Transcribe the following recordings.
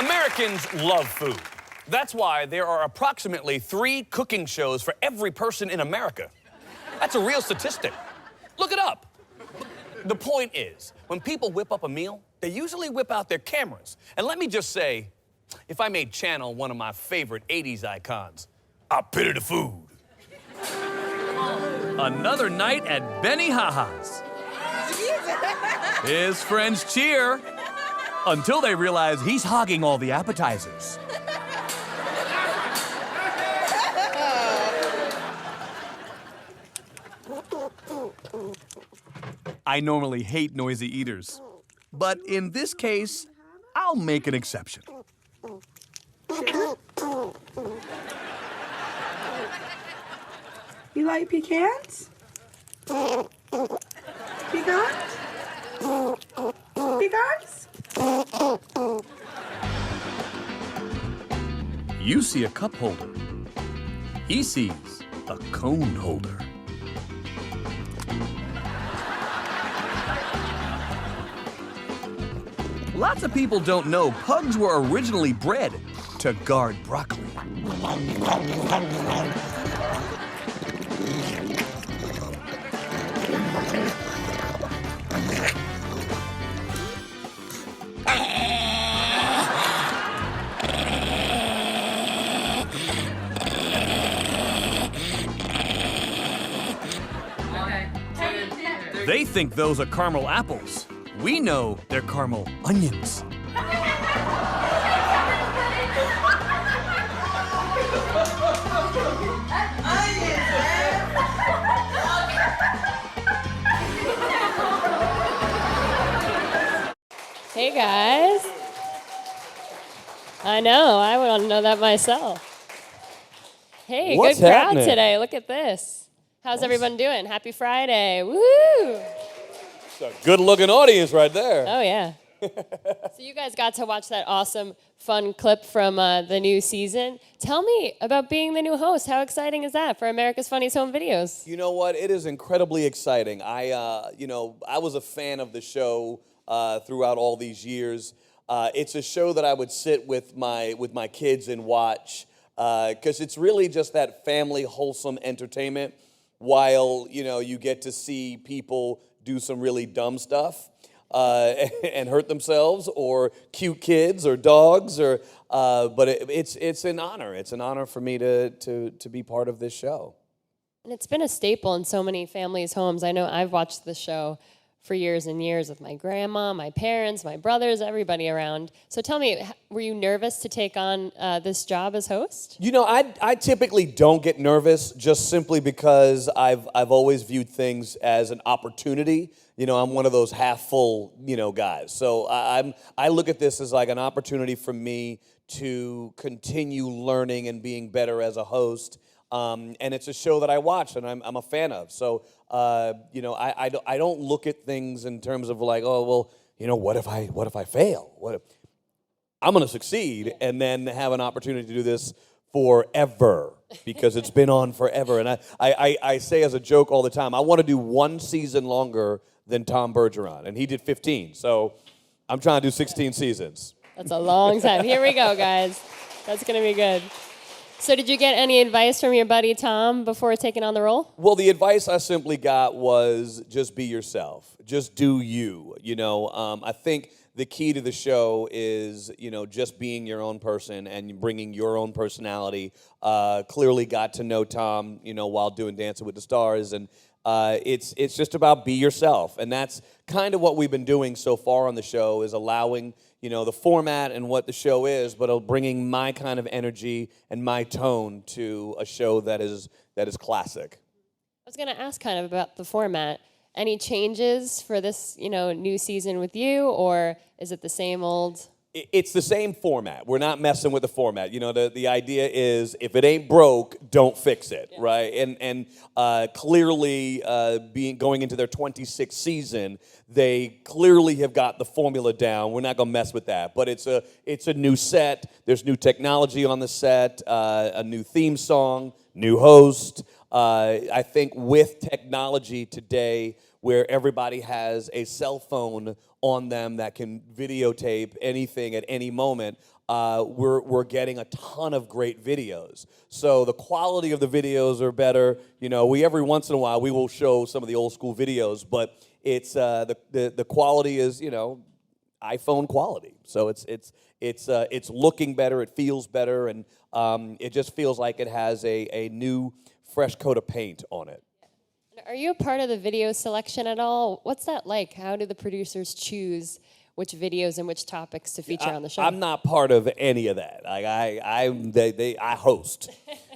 Americans love food. That's why there are approximately 3 cooking shows for every person in America. That's a real statistic. Look it up. The point is, when people whip up a meal, they usually whip out their cameras. And let me just say, if I may channel one of my favorite 80s icons, I pity the food. Another night at Benny Ha-Ha's. His friends cheer until they realize he's hogging all the appetizers. I normally hate noisy eaters, but in this case, I'll make an exception. You like pecans? Pecans? Pecans? You see a cup holder. He sees a cone holder. Lots of people don't know pugs were originally bred to guard broccoli. They think those are caramel apples. We know they're caramel onions. Hey guys. I know, I want to know that myself. Hey, What's good crowd happening? today. Look at this. How's everyone doing? Happy Friday. Woo! Good-looking audience right there. Oh, yeah. So you guys got to watch that awesome, fun clip from the new season. Tell me about being the new host. How exciting is that for America's Funniest Home Videos? You know what? It is incredibly exciting. I was a fan of the show throughout all these years. It's a show that I would sit with my kids and watch because it's really just that family, wholesome entertainment. While you get to see people do some really dumb stuff and hurt themselves, or cute kids or dogs, but it's an honor. It's an honor for me to be part of this show. And it's been a staple in so many families' homes. I know I've watched the show for years and years with my grandma, my parents, my brothers, everybody around. So tell me, were you nervous to take on this job as host? I typically don't get nervous just simply because I've always viewed things as an opportunity. I'm one of those half full, guys. So I look at this as like an opportunity for me to continue learning and being better as a host. And it's a show that I watch and I'm a fan of. So, I don't look at things in terms of like, oh, well, what if I fail? I'm going to succeed and then have an opportunity to do this forever because it's been on forever. And I say as a joke all the time, I want to do 1 season longer than Tom Bergeron, and he did 15. So I'm trying to do 16 seasons. That's a long time. Here we go, guys. That's going to be good. So did you get any advice from your buddy Tom before taking on the role? Well, the advice I simply got was just be yourself. Just do you. I think the key to the show is, just being your own person and bringing your own personality. Clearly got to know Tom, while doing Dancing with the Stars, and it's just about be yourself. And that's kind of what we've been doing so far on the show, is allowing the format and what the show is, but bringing my kind of energy and my tone to a show that is classic. I was going to ask kind of about the format. Any changes for this, new season with you, or is it the same old? It's the same format. We're not messing with the format. The idea is if it ain't broke, don't fix it, yeah. Right? And clearly, going into their 26th season, they clearly have got the formula down. We're not going to mess with that. But it's a new set. There's new technology on the set, a new theme song, new host. I think with technology today, where everybody has a cell phone on them that can videotape anything at any moment, we're getting a ton of great videos. So the quality of the videos are better. You know, we every once in a while we will show some of the old school videos, but it's the quality is, you know, iPhone quality. So it's looking better, it feels better, and it just feels like it has a new fresh coat of paint on it. Are you a part of the video selection at all? What's that like? How do the producers choose which videos and which topics to feature on the show? I'm not part of any of that. Like I host.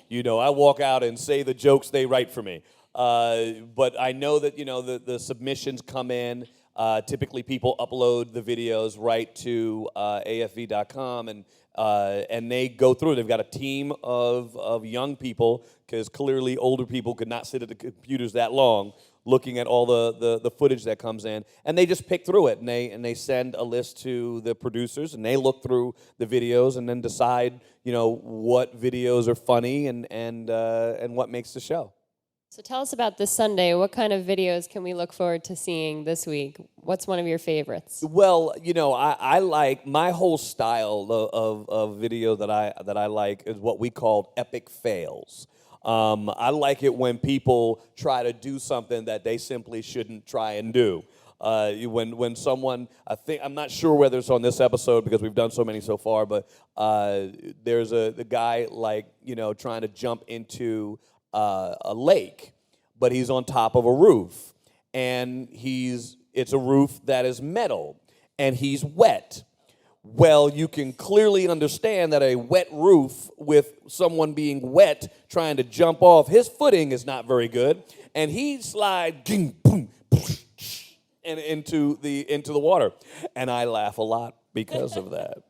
You know, I walk out and say the jokes they write for me. But I know that, you know, the submissions come in. Typically, people upload the videos right to afv.com, and they go through it. They've got a team of young people, because clearly older people could not sit at the computers that long looking at all the footage that comes in, and they just pick through it, and they send a list to the producers, and they look through the videos and then decide, you know, what videos are funny and what makes the show. So tell us about this Sunday. What kind of videos can we look forward to seeing this week? What's one of your favorites? Well, you know, I like my whole style of video that I like is what we call epic fails. I like it when people try to do something that they simply shouldn't try and do. When someone, I'm not sure whether it's on this episode because we've done so many so far, but there's the guy, like, you know, trying to jump into a lake, but he's on top of a roof, and it's a roof that is metal, and he's wet. Well, you can clearly understand that a wet roof with someone being wet trying to jump off, his footing is not very good, and he slides and into the water, and I laugh a lot because of that.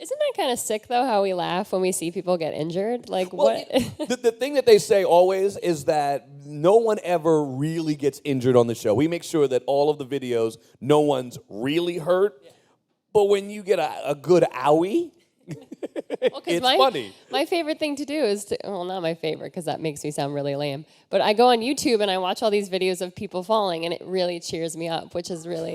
Isn't that kind of sick, though, how we laugh when we see people get injured? Like, well, what? the thing that they say always is that no one ever really gets injured on the show. We make sure that all of the videos, no one's really hurt. Yeah. But when you get a good owie, it's funny. My favorite thing to do is well, not my favorite, because that makes me sound really lame, but I go on YouTube and I watch all these videos of people falling, and it really cheers me up, which is really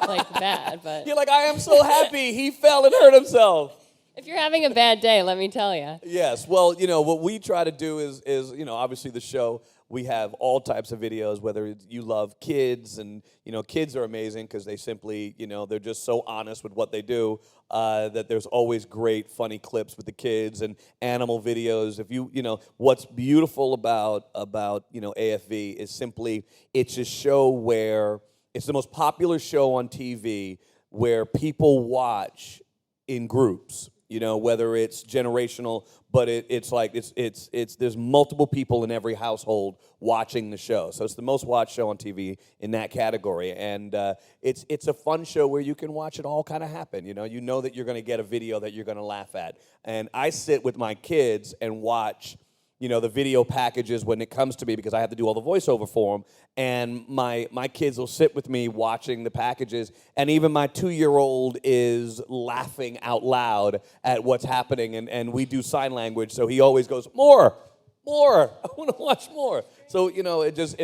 like bad. But you're like, I am so happy he fell and hurt himself. If you're having a bad day, let me tell you. Yes. Well, you know, what we try to do is you know, obviously the show, we have all types of videos, whether you love kids, and, you know, kids are amazing because they simply, you know, they're just so honest with what they do, that there's always great, funny clips with the kids, and animal videos. If you know, what's beautiful about, you know, AFV is simply, it's a show where, it's the most popular show on TV where people watch in groups. You know, whether it's generational, but it's like there's multiple people in every household watching the show. So it's the most watched show on TV in that category, and it's a fun show where you can watch it all kind of happen. You know that you're going to get a video that you're going to laugh at. And I sit with my kids and watch, you know, the video packages when it comes to me, because I have to do all the voiceover for them. And my kids will sit with me watching the packages, and even my 2-year-old is laughing out loud at what's happening, and we do sign language, so he always goes, more, I want to watch more. So, you know, it just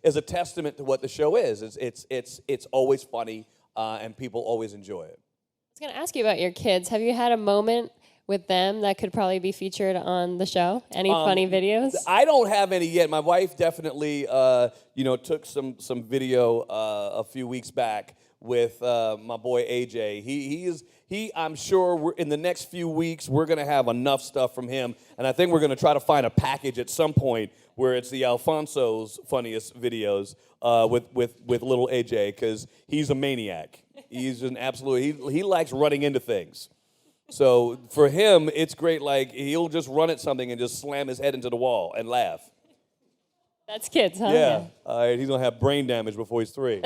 is a testament to what the show is. It's always funny, and people always enjoy it. I was going to ask you about your kids. Have you had a moment with them that could probably be featured on the show? Any funny videos? I don't have any yet. My wife definitely, you know, took some video a few weeks back with my boy AJ. I'm sure in the next few weeks we're going to have enough stuff from him, and I think we're going to try to find a package at some point where it's the Alfonso's funniest videos with little AJ, because he's a maniac. He's an absolute. He likes running into things. So for him, it's great. Like, he'll just run at something and just slam his head into the wall and laugh. That's kids, huh? Yeah. He's going to have brain damage before he's 3.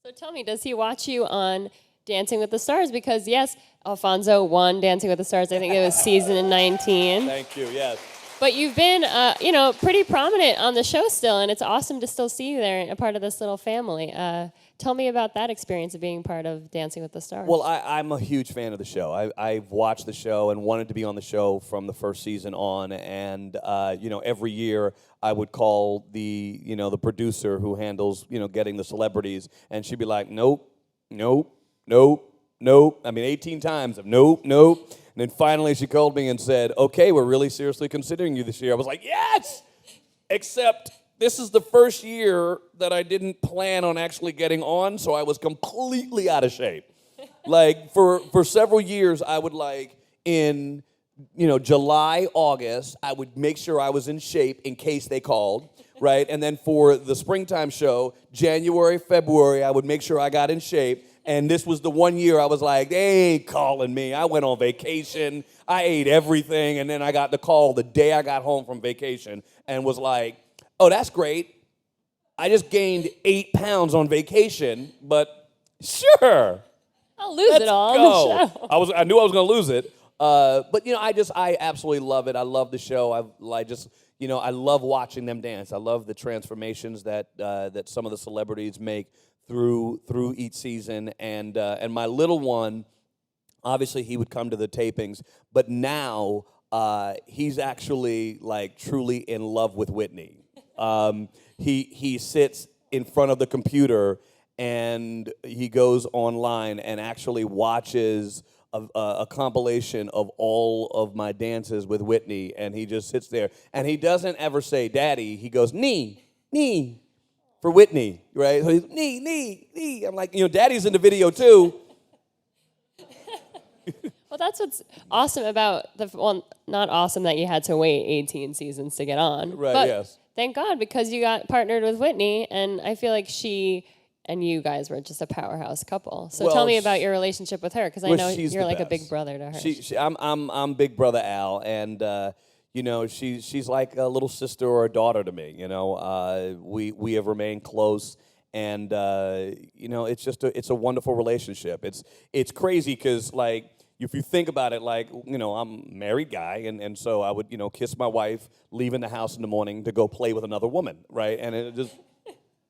So tell me, does he watch you on Dancing with the Stars? Because, yes, Alfonso won Dancing with the Stars. I think it was season 19. Thank you, yes. But you've been, pretty prominent on the show still, and it's awesome to still see you there, a part of this little family. Tell me about that experience of being part of Dancing with the Stars. Well, I'm a huge fan of the show. I've watched the show and wanted to be on the show from the first season on. And every year I would call the producer who handles getting the celebrities, and she'd be like, nope, nope, nope, nope. I mean, 18 times of nope, nope. And then finally she called me and said, okay, we're really seriously considering you this year. I was like, yes, except this is the first year that I didn't plan on actually getting on, so I was completely out of shape. Like, for several years, I would, in July, August, I would make sure I was in shape in case they called, right? And then for the springtime show, January, February, I would make sure I got in shape. And this was the one year I was like, they ain't calling me. I went on vacation. I ate everything. And then I got the call the day I got home from vacation and was like, oh, that's great. I just gained 8 pounds on vacation, but sure. I'll lose it all on the show. I knew I was going to lose it. But I absolutely love it. I love the show. I love watching them dance. I love the transformations that some of the celebrities make through each season. And my little one, obviously he would come to the tapings, but now he's actually truly in love with Whitney. He sits in front of the computer and he goes online and actually watches a compilation of all of my dances with Whitney, and he just sits there and he doesn't ever say daddy. He goes knee for Whitney, right? So he's knee. I'm like, daddy's in the video too. Well, that's what's awesome about not awesome that you had to wait 18 seasons to get on. Right, but yes. Thank God, because you got partnered with Whitney, and I feel like she and you guys were just a powerhouse couple. So tell me about your relationship with her, because I know you're like a big brother to her. I'm Big Brother Al, and she's like a little sister or a daughter to me. We have remained close, and it's a wonderful relationship. It's crazy because if you think about it, I'm a married guy, and so I would kiss my wife, leaving the house in the morning to go play with another woman, right? And it just.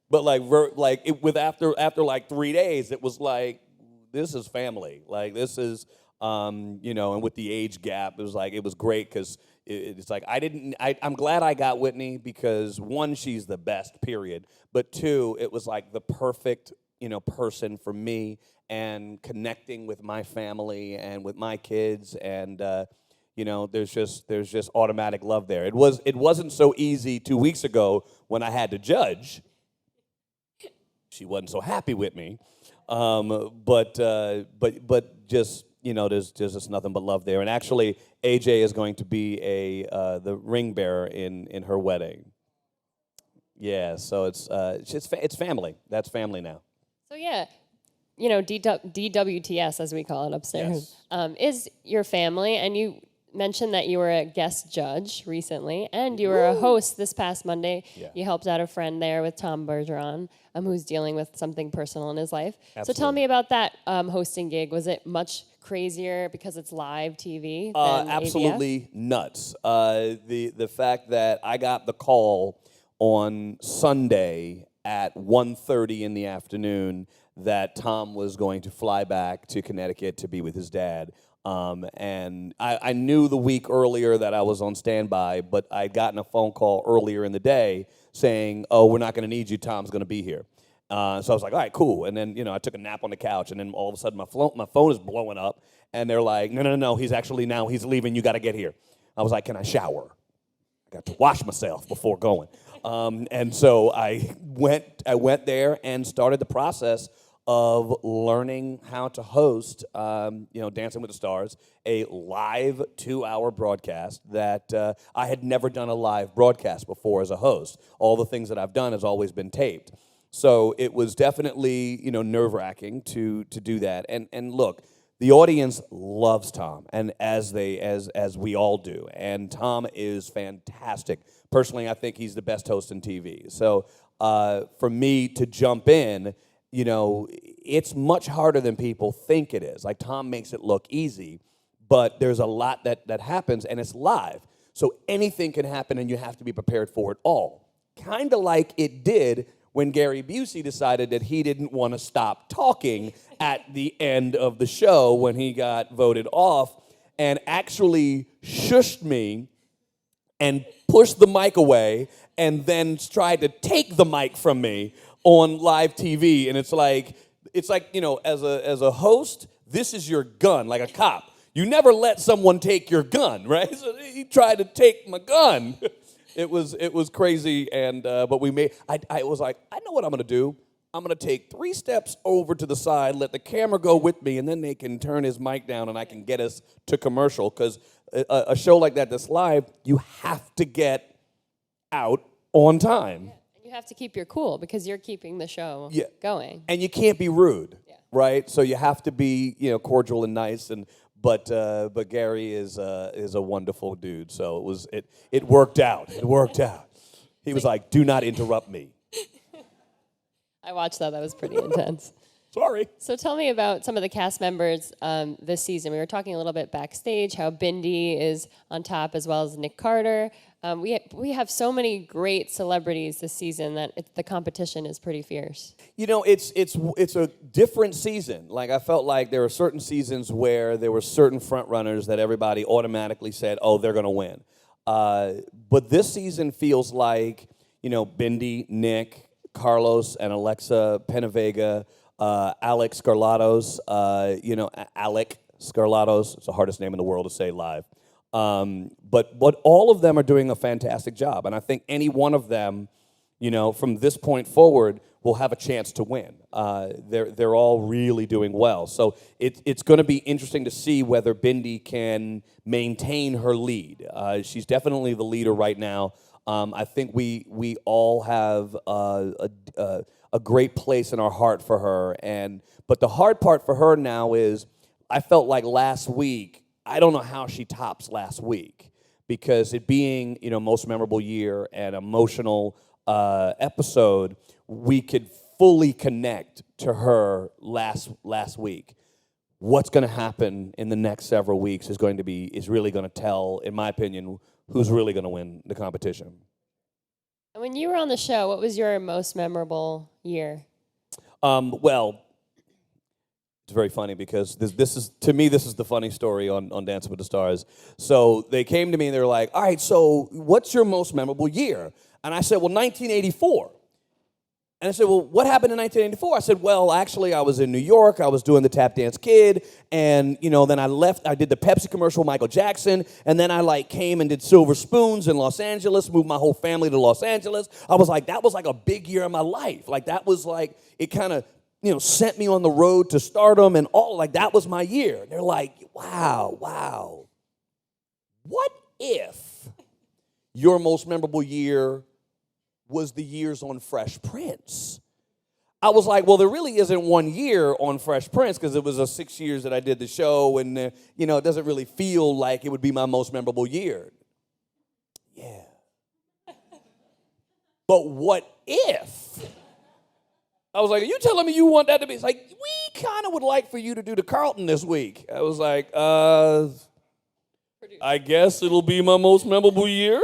But after 3 days, it was like, this is family. This is, and with the age gap, it was great because it's like I'm glad I got Whitney because one, she's the best, period. But two, it was like the perfect, person for me and connecting with my family and with my kids and. There's just automatic love there. It wasn't so easy 2 weeks ago when I had to judge. She wasn't so happy with me, but just there's just nothing but love there. And actually, AJ is going to be the ring bearer in her wedding. Yeah, so it's family. That's family now. So yeah, DWTS as we call it upstairs is your family, and you mentioned that you were a guest judge recently, and you were a host this past Monday. Yeah. You helped out a friend there with Tom Bergeron, who's dealing with something personal in his life. Absolutely. So tell me about that hosting gig. Was it much crazier because it's live TV than absolutely ABF? Nuts. The fact that I got the call on Sunday at 1:30 in the afternoon that Tom was going to fly back to Connecticut to be with his dad. And I knew the week earlier that I was on standby, but I'd gotten a phone call earlier in the day saying, oh, we're not going to need you, Tom's going to be here. So I was like, all right, cool. And then, I took a nap on the couch, and then all of a sudden my phone is blowing up, and they're like, no, he's leaving, you got to get here. I was like, can I shower? I got to wash myself before going. And so I went there and started the process of learning how to host, Dancing with the Stars, a live 2-hour broadcast that I had never done a live broadcast before as a host. All the things that I've done has always been taped. So it was definitely, nerve-wracking to do that. And look, the audience loves Tom, and as we all do. And Tom is fantastic. Personally, I think he's the best host in TV. So for me to jump in, it's much harder than people think it is. Like, Tom makes it look easy, but there's a lot that happens, and it's live. So anything can happen, and you have to be prepared for it all. Kind of like it did when Gary Busey decided that he didn't want to stop talking at the end of the show when he got voted off, and actually shushed me and pushed the mic away and then tried to take the mic from me on live TV. And it's like, you know, as a host, this is your gun, like a cop. You never let someone take your gun, right? So he tried to take my gun. It was crazy, and but I was like, I know what I'm gonna do. I'm gonna take 3 steps over to the side, let the camera go with me, and then they can turn his mic down, and I can get us to commercial. Because a show like that's live, you have to get out on time. Yeah. And you have to keep your cool because you're keeping the show going. And you can't be rude, right? So you have to be, you know, cordial and nice. But Gary is a wonderful dude. So it worked out. It worked out. He was like, "Do not interrupt me." I watched that. That was pretty intense. Sorry. So tell me about some of the cast members this season. We were talking a little bit backstage, how Bindi is on top as well as Nick Carter. We have so many great celebrities this season that the competition is pretty fierce. You know, it's a different season. Like, I felt like there were certain seasons where there were certain front runners that everybody automatically said, "Oh, they're going to win." But this season feels like, you know, Bindi, Nick, Carlos, and Alexa Penavega, Alex Scarlatos, Alec Scarlatos. It's the hardest name in the world to say live. But all of them are doing a fantastic job. And I think any one of them, you know, from this point forward, will have a chance to win. They're all really doing well. So it's going to be interesting to see whether Bindi can maintain her lead. She's definitely the leader right now. I think we all have a great place in our heart for her. But the hard part for her now is, I felt like last week, I don't know how she tops last week, because it being, you know, most memorable year and emotional episode, we could fully connect to her last week. What's going to happen in the next several weeks is really going to tell, in my opinion, who's really going to win the competition. And when you were on the show, what was your most memorable year? Well, it's very funny because this is the funny story on Dancing with the Stars. So they came to me and they were like, "All right, so what's your most memorable year?" And I said, "Well, 1984." And I said, "Well, what happened in 1984?" I said, "Well, actually, I was in New York. I was doing the Tap Dance Kid, and then I left. I did the Pepsi commercial with Michael Jackson, and then I came and did Silver Spoons in Los Angeles. Moved my whole family to Los Angeles. I was like, that was like a big year in my life. Like that was like it kind of sent me on the road to stardom and all. Like that was my year." And they're like, "Wow. What if your most memorable year was the years on Fresh Prince?" I was like, "Well, there really isn't one year on Fresh Prince because it was 6 years that I did the show, and it doesn't really feel like it would be my most memorable year." Yeah. But what if? I was like, "Are you telling me you want that to be?" It's like, "We kind of would like for you to do the Carlton this week." I was like, I guess it'll be my most memorable year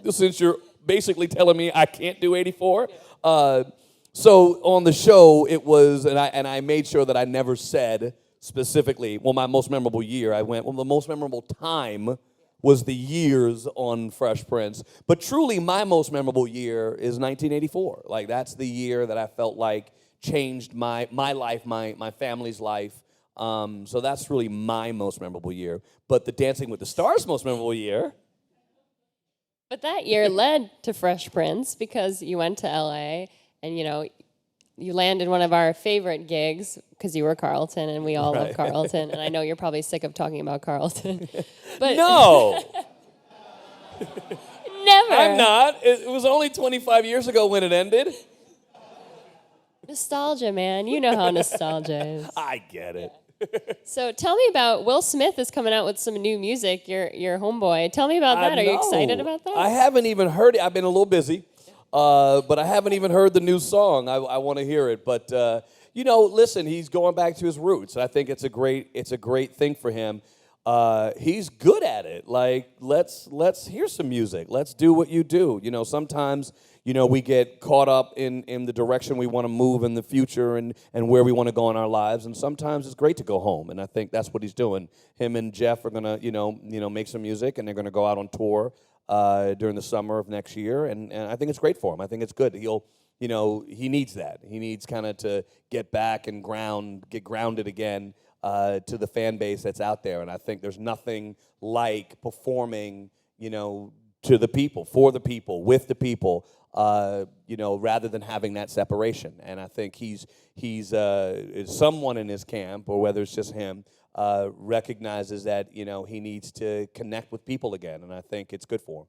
since you're basically telling me I can't do 84. So on the show, it was, and I made sure that I never said specifically, well, my most memorable year. I went, well, the most memorable time was the years on Fresh Prince. But truly, my most memorable year is 1984. Like, that's the year that I felt like changed my life, my family's life. So that's really my most memorable year. But the Dancing with the Stars most memorable year. But that year led to Fresh Prince because you went to LA and, you landed one of our favorite gigs because you were Carlton and we all love Carlton. And I know you're probably sick of talking about Carlton. But No. Never. I'm not. It was only 25 years ago when it ended. Nostalgia, man. You know how nostalgia is. I get it. So tell me about Will Smith is coming out with some new music. Your homeboy. Tell me about that. Are you excited about that? I haven't even heard it. I've been a little busy, but I haven't even heard the new song. I want to hear it. But listen, he's going back to his roots. I think it's a great thing for him. he's good at it. Like, let's hear some music. Let's do what you do. You know, sometimes, you know, we get caught up in the direction we want to move in the future and where we want to go in our lives. And sometimes it's great to go home. And I think that's what he's doing. Him and Jeff are gonna, make some music, and they're gonna go out on tour during the summer of next year. And I think it's great for him. I think it's good. He needs that. He needs kind of to get back and get grounded again to the fan base that's out there. And I think there's nothing like performing, to the people, for the people, with the people, rather than having that separation. And I think he's someone in his camp, or whether it's just him, recognizes that, he needs to connect with people again. And I think it's good for him.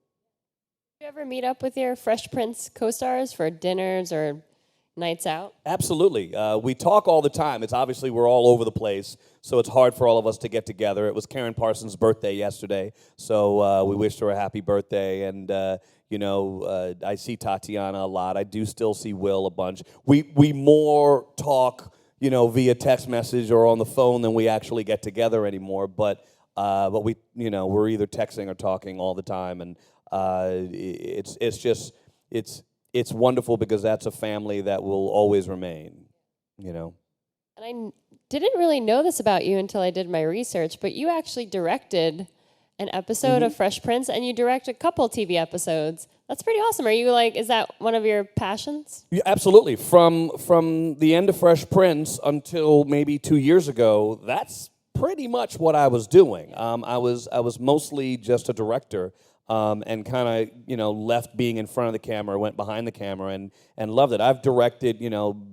Do you ever meet up with your Fresh Prince co-stars for dinners or nights out? Absolutely. We talk all the time. It's obviously we're all over the place, so it's hard for all of us to get together. It was Karen Parsons' birthday yesterday, so we wished her a happy birthday. And I see Tatiana a lot. I do still see Will a bunch. We more talk, via text message or on the phone than we actually get together anymore. But we, we're either texting or talking all the time, and it's wonderful because that's a family that will always remain, And I didn't really know this about you until I did my research, but you actually directed an episode of Fresh Prince, and you direct a couple TV episodes. That's pretty awesome. Are you is that one of your passions? Yeah, absolutely. From the end of Fresh Prince until maybe 2 years ago, that's pretty much what I was doing. I was mostly just a director. And kind of, left being in front of the camera, went behind the camera, and loved it. I've directed,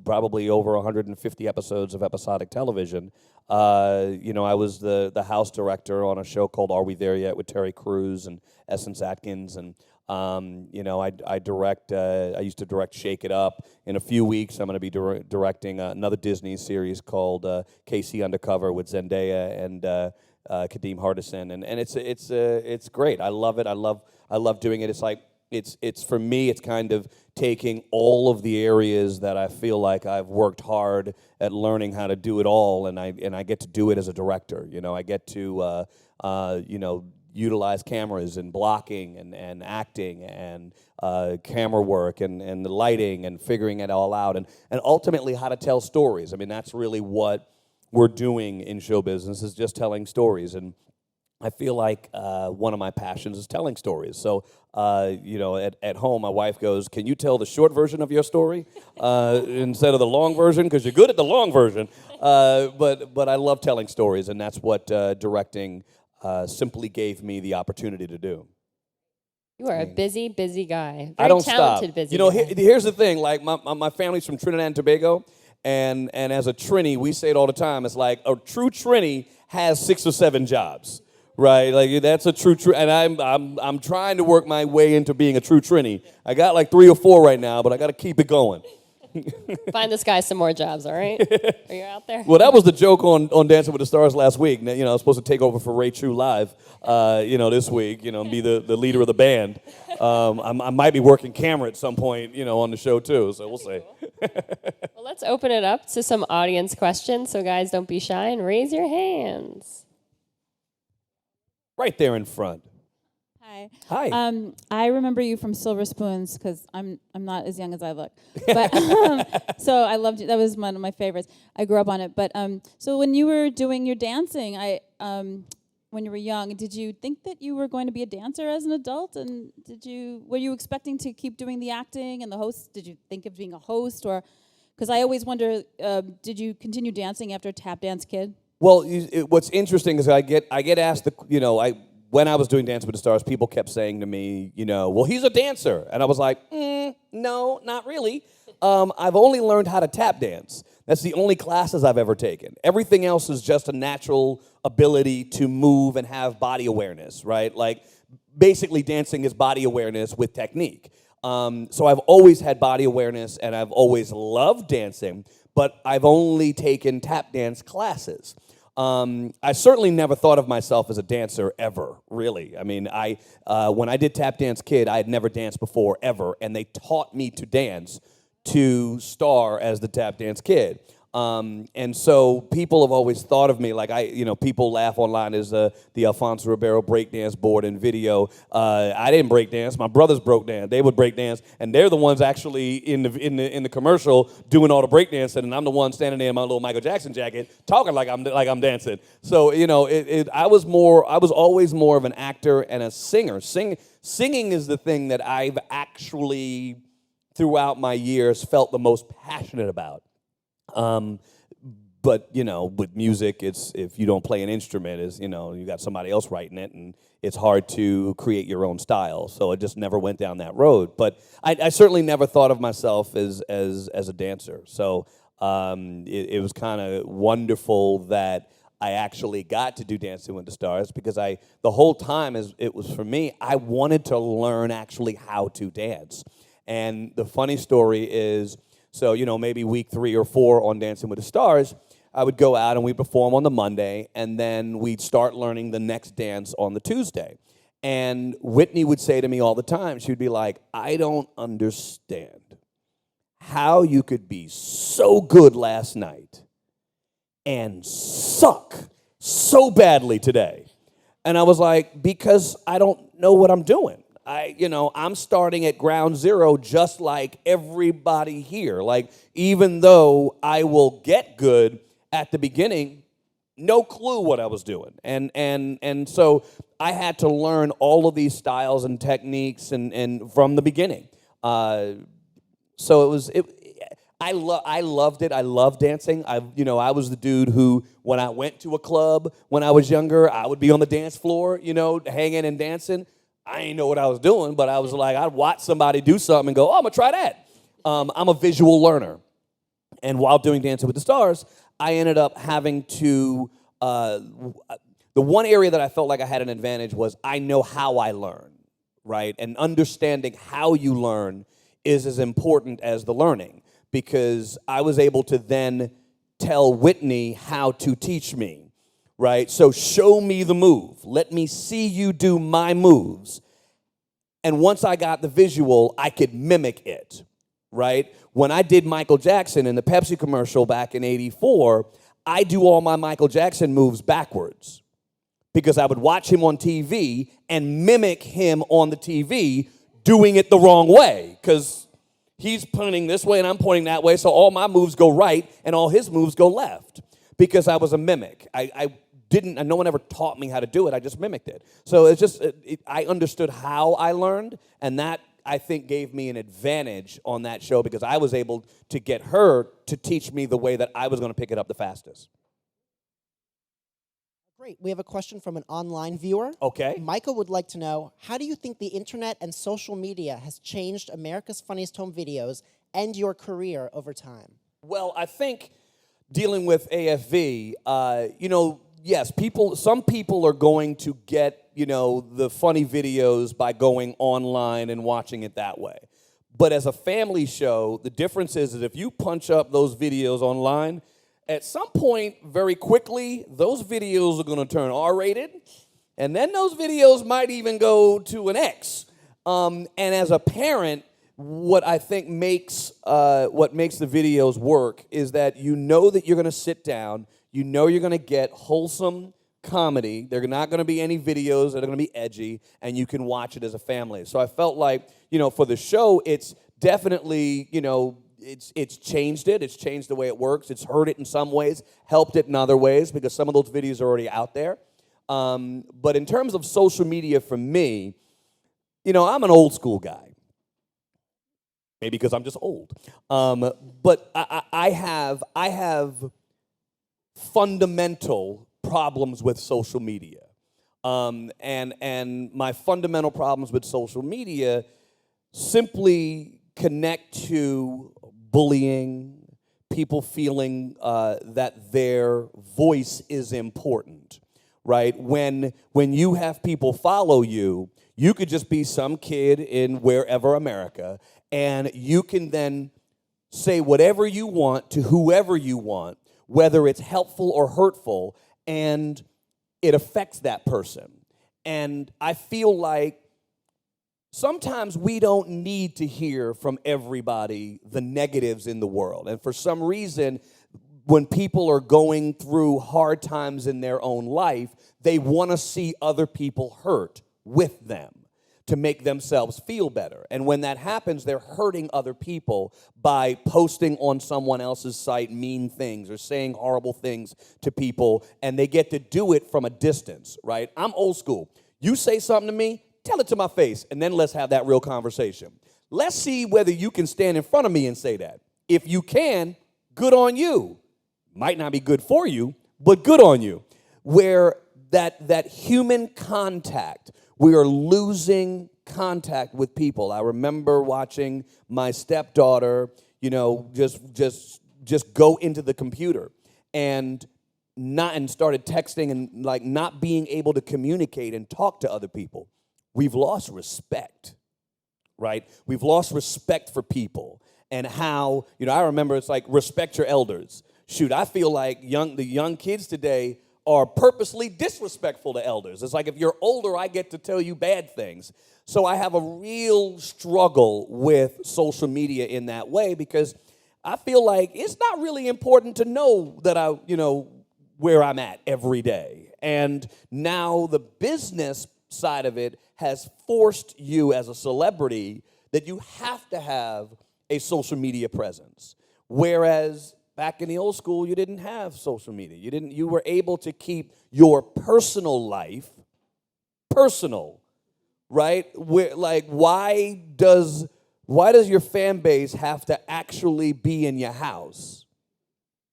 probably over 150 episodes of episodic television. I was the house director on a show called Are We There Yet with Terry Crews and Essence Atkins, and I used to direct Shake It Up. In a few weeks, I'm going to be directing another Disney series called KC Undercover with Zendaya and Kadeem Hardison, and it's great. I love it. I love doing it. It's like it's for me. It's kind of taking all of the areas that I feel like I've worked hard at learning how to do it all, and I get to do it as a director. I get to utilize cameras and blocking and acting and camera work and the lighting and figuring it all out and ultimately how to tell stories. I mean, that's really what we're doing in show business, is just telling stories. And I feel like one of my passions is telling stories. So, at home, my wife goes, "Can you tell the short version of your story instead of the long version? Because you're good at the long version." But I love telling stories, and that's what directing simply gave me the opportunity to do. You are a busy, busy guy. Very I don't talented, stop. busy guy. Here's the thing. Like, my family's from Trinidad and Tobago. And as a Trini, we say it all the time. It's like a true Trini has 6 or 7 jobs, right? Like, that's a true and I'm trying to work my way into being a true Trini. I got like 3 or 4 right now, but I got to keep it going. Find this guy some more jobs, all right? Are you out there? Well, that was the joke on Dancing with the Stars last week. I was supposed to take over for Ray True live, this week, and be the leader of the band. I might be working camera at some point, on the show too, so we'll see. Well, let's open it up to some audience questions. So, guys, don't be shy and raise your hands. Right there in front. Hi. Hi. I remember you from Silver Spoons because I'm not as young as I look, but so I loved it. That was one of my favorites. I grew up on it. But so when you were doing your dancing, when you were young, did you think that you were going to be a dancer as an adult? And were you expecting to keep doing the acting and the host? Did you think of being a host, or because I always wonder, did you continue dancing after Tap Dance Kid? Well, what's interesting is I get asked when I was doing Dance with the Stars, people kept saying to me, well, he's a dancer. And I was like, no, not really. I've only learned how to tap dance. That's the only classes I've ever taken. Everything else is just a natural ability to move and have body awareness, right? Like, basically dancing is body awareness with technique. So I've always had body awareness, and I've always loved dancing, but I've only taken tap dance classes. I certainly never thought of myself as a dancer ever, really. I mean, when I did Tap Dance Kid, I had never danced before, ever, and they taught me to dance to star as the Tap Dance Kid. And so people have always thought of me like people laugh online as the Alfonso Ribeiro breakdance board and video. I didn't break dance. My brothers broke dance. They would break dance, and they're the ones actually in the commercial doing all the break dancing, and I'm the one standing there in my little Michael Jackson jacket talking like I'm dancing. So I was always more of an actor and a singer. Singing is the thing that I've actually throughout my years felt the most passionate about. But with music, it's if you don't play an instrument, you got somebody else writing it, and it's hard to create your own style. So I just never went down that road. But I certainly never thought of myself as a dancer. So it was kind of wonderful that I actually got to do Dancing with the Stars, because the whole time as it was for me, I wanted to learn actually how to dance. And the funny story is, so, maybe week 3 or 4 on Dancing with the Stars, I would go out and we'd perform on the Monday, and then we'd start learning the next dance on the Tuesday. And Whitney would say to me all the time, she would be like, I don't understand how you could be so good last night and suck so badly today. And I was like, because I don't know what I'm doing. I'm starting at ground zero just like everybody here. Like, even though I will get good at the beginning, no clue what I was doing. And so I had to learn all of these styles and techniques and from the beginning. So I loved it. I loved dancing. I was the dude who, when I went to a club when I was younger, I would be on the dance floor, hanging and dancing. I didn't know what I was doing, but I was like, I'd watch somebody do something and go, oh, I'm going to try that. I'm a visual learner. And while doing Dancing with the Stars, I ended up having to, the one area that I felt like I had an advantage was I know how I learn, right? And understanding how you learn is as important as the learning, because I was able to then tell Whitney how to teach me. Right? So show me the move. Let me see you do my moves. And once I got the visual, I could mimic it, right? When I did Michael Jackson in the Pepsi commercial back in '84, I do all my Michael Jackson moves backwards, because I would watch him on TV and mimic him on the TV doing it the wrong way, because he's pointing this way and I'm pointing that way, so all my moves go right and all his moves go left, because I was a mimic. No one ever taught me how to do it. I just mimicked it. So it's just, I understood how I learned, and that, I think, gave me an advantage on that show, because I was able to get her to teach me the way that I was going to pick it up the fastest. Great. We have a question from an online viewer. Okay. Michael would like to know, how do you think the internet and social media has changed America's Funniest Home Videos and your career over time? Well, I think dealing with AFV, yes, some people are going to get, the funny videos by going online and watching it that way. But as a family show, the difference is that if you punch up those videos online, at some point, very quickly, those videos are going to turn R-rated, and then those videos might even go to an X. And as a parent, what I think makes the videos work is that you know that you're going to sit down, you know you're going to get wholesome comedy. There are not going to be any videos that are going to be edgy, and you can watch it as a family. So I felt like, for the show, it's definitely, it's changed it. It's changed the way it works. It's hurt it in some ways, helped it in other ways, because some of those videos are already out there. But in terms of social media for me, I'm an old school guy. Maybe because I'm just old. But I have fundamental problems with social media. And my fundamental problems with social media simply connect to bullying, people feeling that their voice is important, right? When you have people follow you, you could just be some kid in wherever America, and you can then say whatever you want to whoever you want, whether it's helpful or hurtful, and it affects that person. And I feel like sometimes we don't need to hear from everybody the negatives in the world. And for some reason, when people are going through hard times in their own life, they want to see other people hurt with them to make themselves feel better. And when that happens, they're hurting other people by posting on someone else's site mean things or saying horrible things to people, and they get to do it from a distance, right? I'm old school. You say something to me, tell it to my face, and then let's have that real conversation. Let's see whether you can stand in front of me and say that. If you can, good on you. Might not be good for you, but good on you. Where that human contact, we are losing contact with people. I remember watching my stepdaughter, just go into the computer and started texting and like not being able to communicate and talk to other people. We've lost respect, right? We've lost respect for people and how, I remember it's like respect your elders. Shoot, I feel like the young kids today are purposely disrespectful to elders. It's like if you're older, I get to tell you bad things. So I have a real struggle with social media in that way because I feel like it's not really important to know that where I'm at every day. And now the business side of it has forced you as a celebrity that you have to have a social media presence. Whereas back in the old school, you didn't have social media. You were able to keep your personal life personal, right? Why does your fan base have to actually be in your house,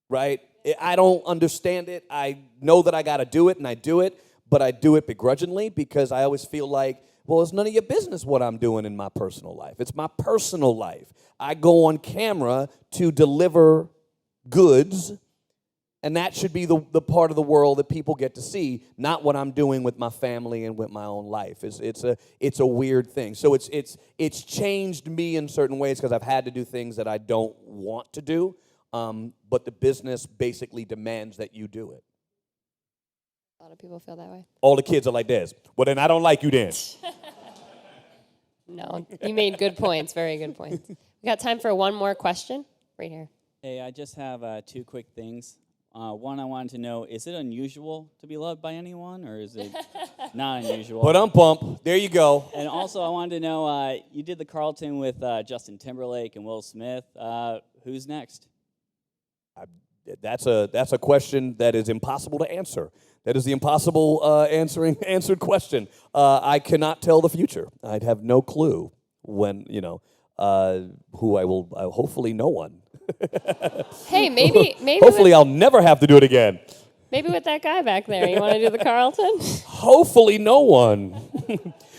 right? I don't understand it. I know that I got to do it, and I do it, but I do it begrudgingly because I always feel like, well, it's none of your business what I'm doing in my personal life. It's my personal life. I go on camera to deliver goods, and that should be the part of the world that people get to see, not what I'm doing with my family and with my own life. It's a weird thing. So it's changed me in certain ways because I've had to do things that I don't want to do, but the business basically demands that you do it. A lot of people feel that way. All the kids are like this. Well, then I don't like you then. No, you made good points, very good points. We got time for one more question right here. Hey, I just have two quick things. One, I wanted to know, is it unusual to be loved by anyone, or is it not unusual? But pump. There you go. And also, I wanted to know, you did the Carlton with Justin Timberlake and Will Smith. Who's next? That's a question that is impossible to answer. That is the impossible answered question. I cannot tell the future. I'd have no clue when, who I will, hopefully no one. Hey, maybe. Hopefully I'll never have to do it again. Maybe with that guy back there. You want to do the Carlton? Hopefully no one.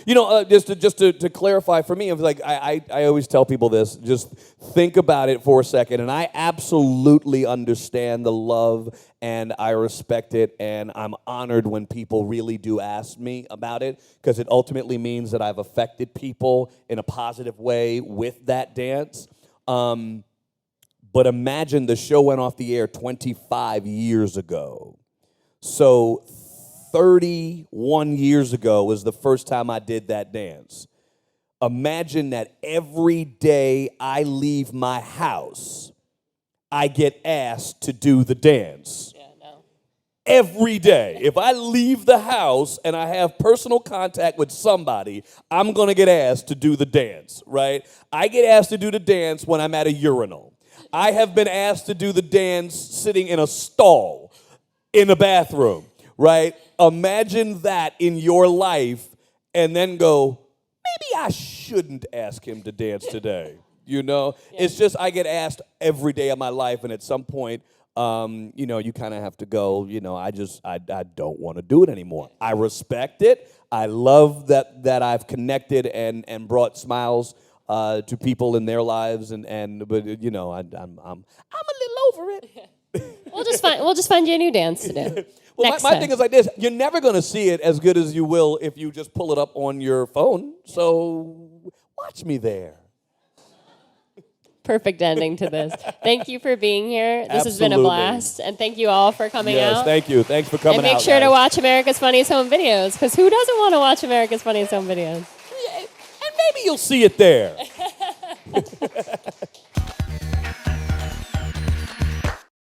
Just to clarify for me, I always tell people this. Just think about it for a second, and I absolutely understand the love, and I respect it, and I'm honored when people really do ask me about it, because it ultimately means that I've affected people in a positive way with that dance. But imagine the show went off the air 25 years ago. So 31 years ago was the first time I did that dance. Imagine that every day I leave my house, I get asked to do the dance. Yeah, no. Every day. If I leave the house and I have personal contact with somebody, I'm going to get asked to do the dance, right? I get asked to do the dance when I'm at a urinal. I have been asked to do the dance sitting in a stall in a bathroom, right? Imagine that in your life and then go, maybe I shouldn't ask him to dance today, Yeah. It's just I get asked every day of my life, and at some point, you kind of have to go, I don't want to do it anymore. I respect it. I love that I've connected and brought smiles to people in their lives, but I'm a little over it. We'll just find you a new dance to do. Well, Next my time. thing is like this: you're never going to see it as good as you will if you just pull it up on your phone. So watch me there. Perfect ending to this. Thank you for being here. This has been a Absolutely. blast, and thank you all for coming Yes, out. thank you. Thanks for coming And make out. sure to guys. watch America's Funniest Home Videos, because who doesn't want to watch America's Funniest Home Videos? And maybe you'll see it there.